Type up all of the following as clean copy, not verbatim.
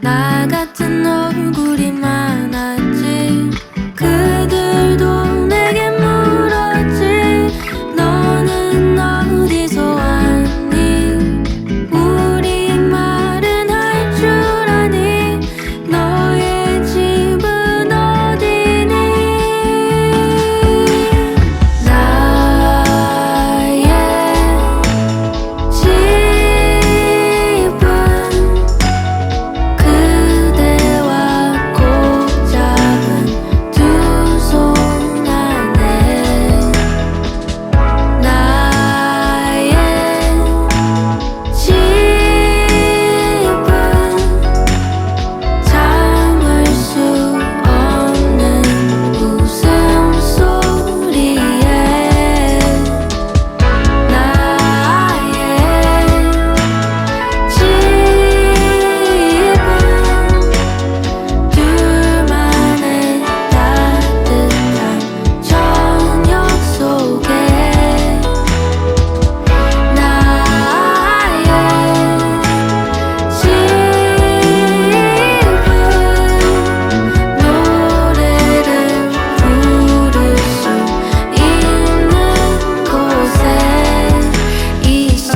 나 같은 얼굴이 많았지. 그들도 내게 물었지. 너는 어디서 왔니? 우리말은 할 줄 아니? 너의 집은 어디니? 나의 집은 그대와 꼭 잡은 두 손 안에. 나의 집은 참을 수 없는 웃음소리에. 나의 집은 둘만의 따뜻한 저녁 속에. 나의 집은 노래를 부를 수 있는 곳에 있어.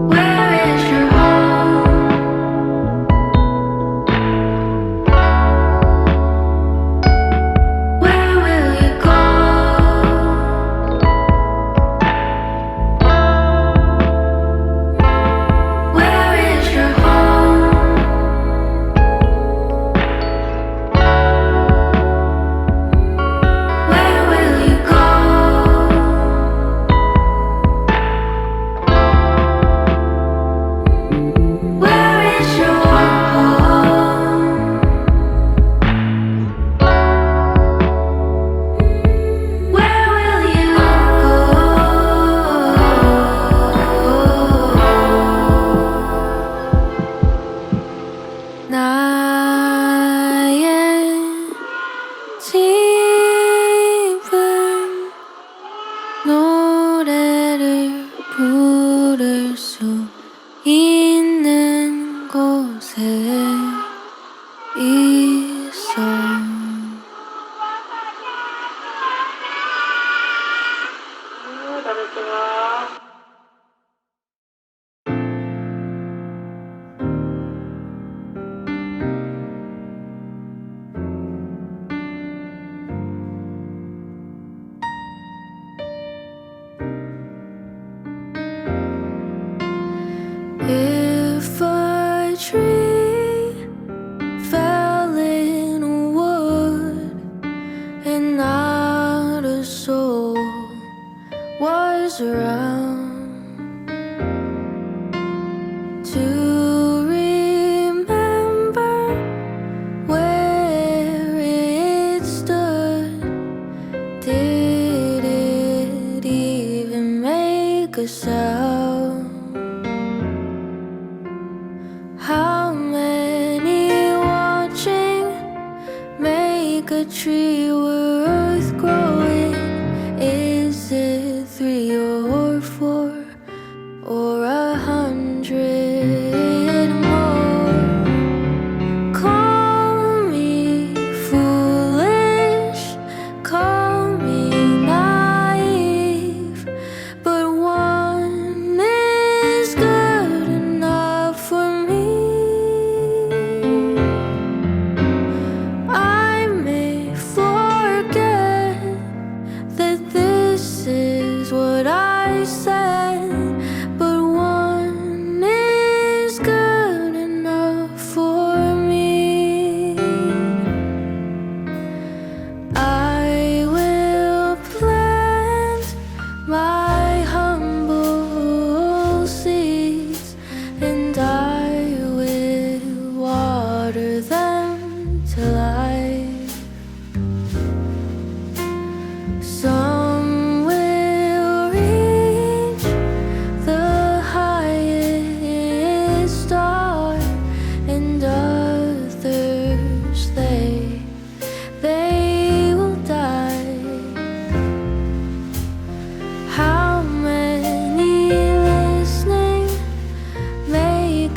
Where is your home? Where will you go? Where is your home? Where will you go? Where is your home? Where will you go? 나의 집은 노래를 부를 수 있는 곳에 있어. If a tree fell in a wood and not a soul was around to remember where it stood, did it even make a sound? How many watching make a tree worth growing? Is it 3 or 4 or 100 more? Call me foolish, call me naive, but one is good enough for me. I may forget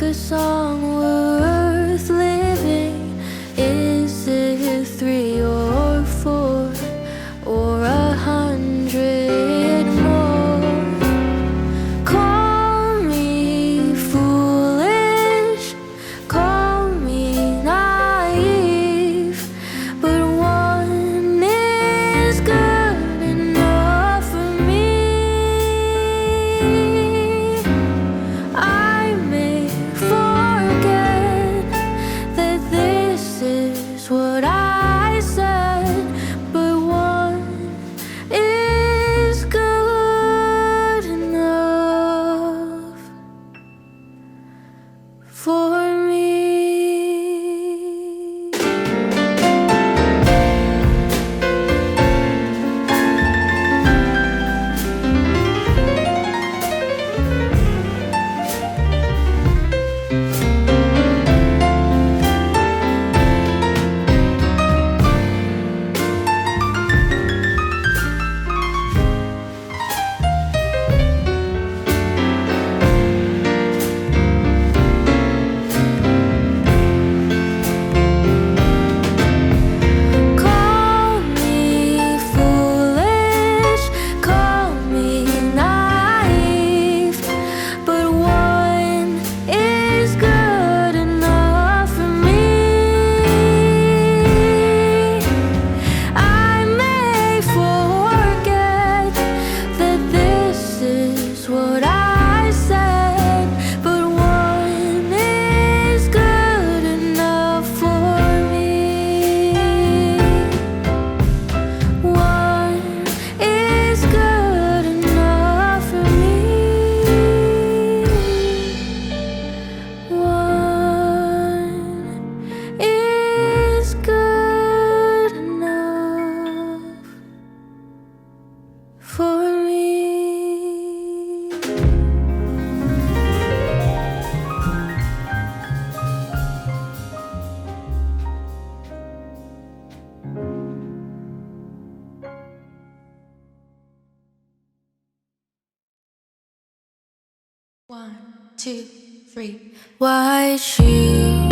make a song worth living? Is it 3 or 4 or 100 more? Call me foolish, call me naive, but one is good enough for me. I may forget that this is what I said, but one is good enough for me. Call me foolish, call me naive, but one is good enough for me. I may forget that this is what I said, but one is good enough for me. One is good enough for me. One is good enough for me. One, two, three. White shoes.